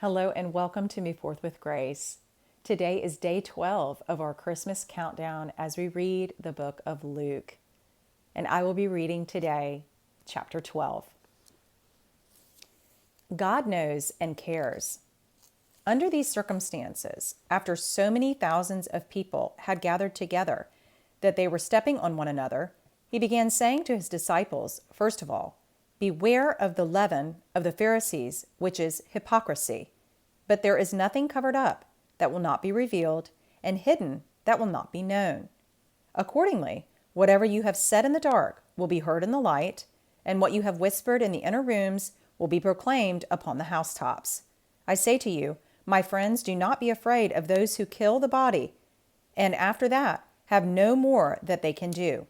Hello and welcome to Move Forth with Grace. Today is day 12 of our Christmas countdown as we read the book of Luke. And I will be reading today chapter 12. God knows and cares. Under these circumstances, after so many thousands of people had gathered together that they were stepping on one another, he began saying to his disciples, first of all, beware of the leaven of the Pharisees, which is hypocrisy. But there is nothing covered up that will not be revealed, and hidden that will not be known. Accordingly, whatever you have said in the dark will be heard in the light, and what you have whispered in the inner rooms will be proclaimed upon the housetops. I say to you, my friends, do not be afraid of those who kill the body, and after that have no more that they can do.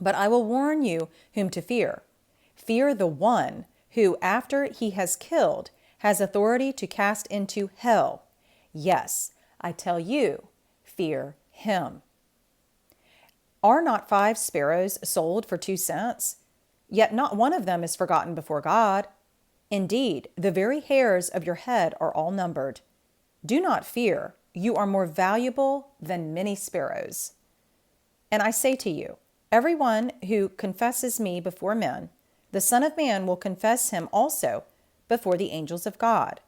But I will warn you whom to fear. Fear the one who, after he has killed, has authority to cast into hell. Yes, I tell you, fear him. Are not 5 sparrows sold for 2 cents? Yet not one of them is forgotten before God. Indeed, the very hairs of your head are all numbered. Do not fear, you are more valuable than many sparrows. And I say to you, everyone who confesses me before men, the Son of Man will confess him also before the angels of God.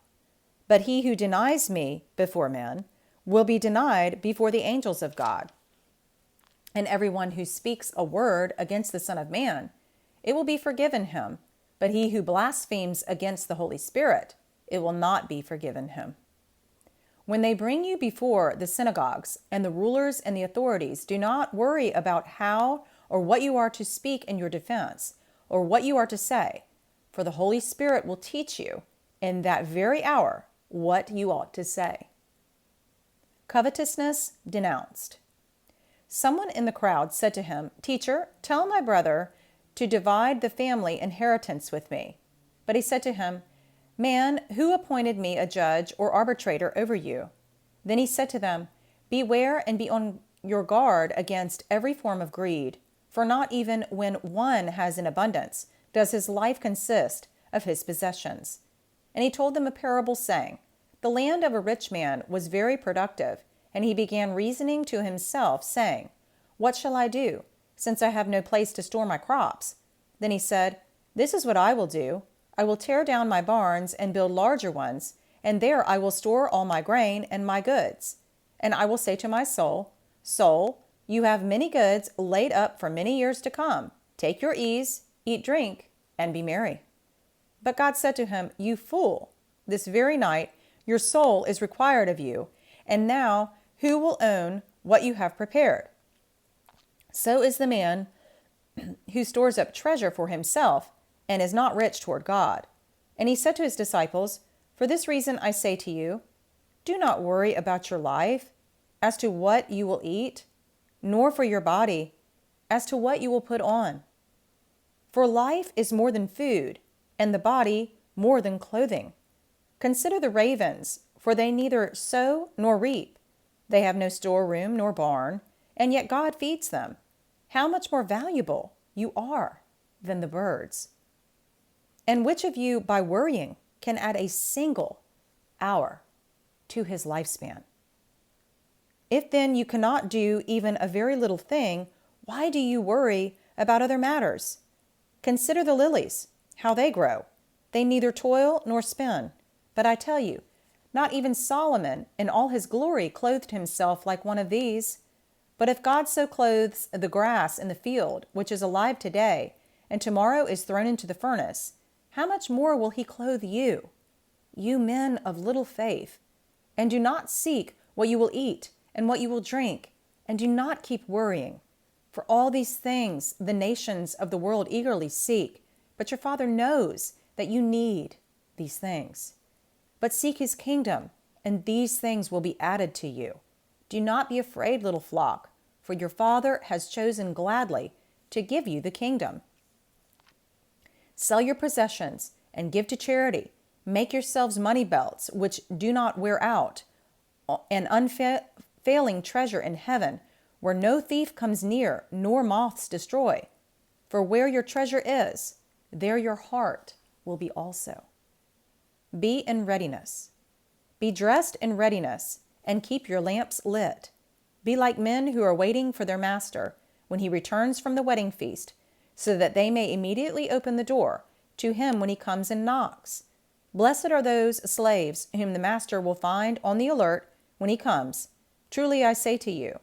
But he who denies me before men will be denied before the angels of God. And everyone who speaks a word against the Son of Man, it will be forgiven him. But he who blasphemes against the Holy Spirit, it will not be forgiven him. When they bring you before the synagogues and the rulers and the authorities, do not worry about how or what you are to speak in your defense, or what you are to say, for the Holy Spirit will teach you in that very hour what you ought to say. Covetousness denounced. Someone in the crowd said to him, Teacher, tell my brother to divide the family inheritance with me. But he said to him, Man, who appointed me a judge or arbitrator over you? Then he said to them, Beware and be on your guard against every form of greed, for not even when one has an abundance does his life consist of his possessions. And he told them a parable, saying, The land of a rich man was very productive, and he began reasoning to himself, saying, What shall I do, since I have no place to store my crops? Then he said, This is what I will do. I will tear down my barns and build larger ones, and there I will store all my grain and my goods. And I will say to my soul, Soul, you have many goods laid up for many years to come. Take your ease, eat, drink, and be merry. But God said to him, You fool, this very night your soul is required of you, and now who will own what you have prepared? So is the man who stores up treasure for himself and is not rich toward God. And he said to his disciples, For this reason I say to you, do not worry about your life as to what you will eat, nor for your body as to what you will put on. For life is more than food, and the body more than clothing. Consider the ravens, for they neither sow nor reap. They have no storeroom nor barn, and yet God feeds them. How much more valuable you are than the birds. And which of you, by worrying, can add a single hour to his lifespan? If then you cannot do even a very little thing, why do you worry about other matters? Consider the lilies, how they grow. They neither toil nor spin. But I tell you, not even Solomon in all his glory clothed himself like one of these. But if God so clothes the grass in the field, which is alive today, and tomorrow is thrown into the furnace, how much more will he clothe you, you men of little faith? And do not seek what you will eat and what you will drink, and do not keep worrying. For all these things the nations of the world eagerly seek, but your Father knows that you need these things. But seek his kingdom, and these things will be added to you. Do not be afraid, little flock, for your Father has chosen gladly to give you the kingdom. Sell your possessions and give to charity. Make yourselves money belts which do not wear out, an unfailing treasure in heaven, where no thief comes near, nor moths destroy. For where your treasure is, there your heart will be also. Be in readiness, Be dressed in readiness, and keep your lamps lit. Be like men who are waiting for their master when he returns from the wedding feast, so that they may immediately open the door to him when he comes and knocks. Blessed are those slaves whom the master will find on the alert when he comes. Truly I say to you,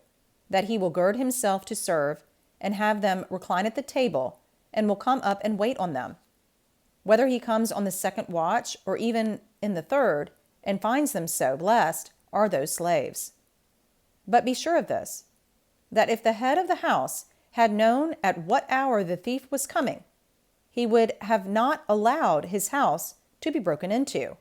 that he will gird himself to serve, and have them recline at the table, and will come up and wait on them. Whether he comes on the second watch, or even in the third, and finds them so, blessed are those slaves. But be sure of this, that if the head of the house had known at what hour the thief was coming, he would have not allowed his house to be broken into.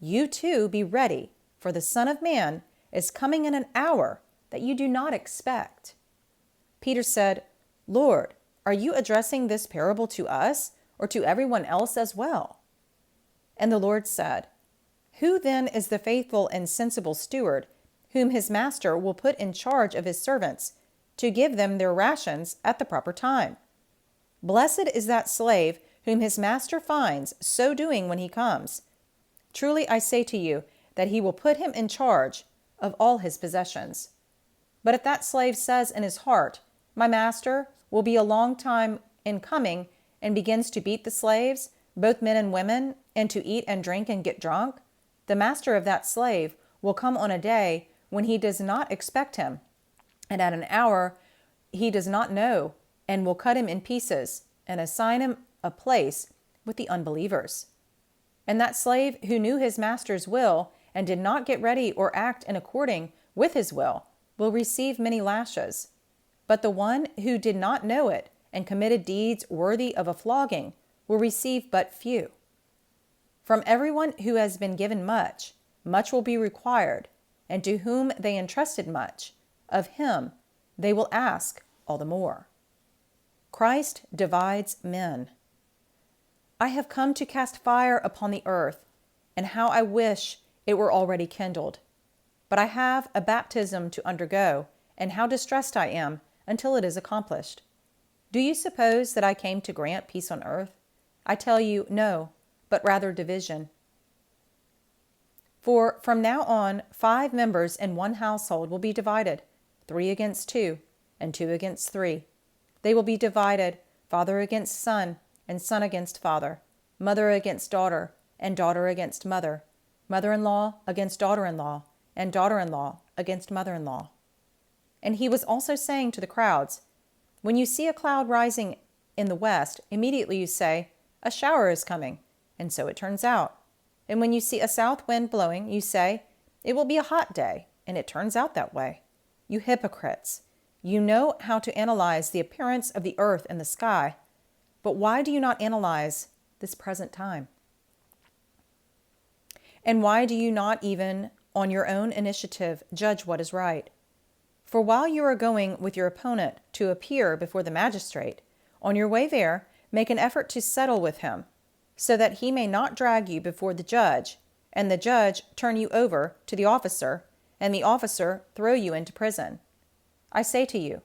You too be ready, for the Son of Man is coming in an hour that you do not expect. Peter said, Lord, are you addressing this parable to us, or to everyone else as well? And the Lord said, Who then is the faithful and sensible steward, whom his master will put in charge of his servants, to give them their rations at the proper time? Blessed is that slave whom his master finds so doing when he comes. Truly I say to you, that he will put him in charge of all his possessions. But if that slave says in his heart, My master will be a long time in coming, and begins to beat the slaves, both men and women, and to eat and drink and get drunk, the master of that slave will come on a day when he does not expect him, and at an hour he does not know, and will cut him in pieces, and assign him a place with the unbelievers. And that slave who knew his master's will, and did not get ready or act in according with his will receive many lashes. But the one who did not know it, and committed deeds worthy of a flogging, will receive but few. From everyone who has been given much, much will be required, and to whom they entrusted much, of him they will ask all the more. Christ divides men. I have come to cast fire upon the earth, and how I wish it were already kindled. But I have a baptism to undergo, and how distressed I am until it is accomplished. Do you suppose that I came to grant peace on earth? I tell you, no, but rather division. For from now on 5 members in one household will be divided, 3 against 2, and 2 against 3. They will be divided, father against son, and son against father, mother against daughter, and daughter against mother, mother-in-law against daughter-in-law, and daughter-in-law against mother-in-law. And he was also saying to the crowds, When you see a cloud rising in the west, immediately you say, A shower is coming, and so it turns out. And when you see a south wind blowing, you say, It will be a hot day, and it turns out that way. You hypocrites! You know how to analyze the appearance of the earth and the sky, but why do you not analyze this present time? And why do you not even on your own initiative judge what is right? For while you are going with your opponent to appear before the magistrate, on your way there, make an effort to settle with him, so that he may not drag you before the judge, and the judge turn you over to the officer, and the officer throw you into prison. I say to you,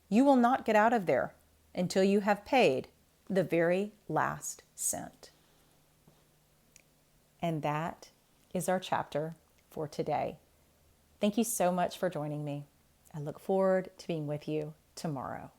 you will not get out of there until you have paid the very last cent. And that is our chapter for today. Thank you so much for joining me. I look forward to being with you tomorrow.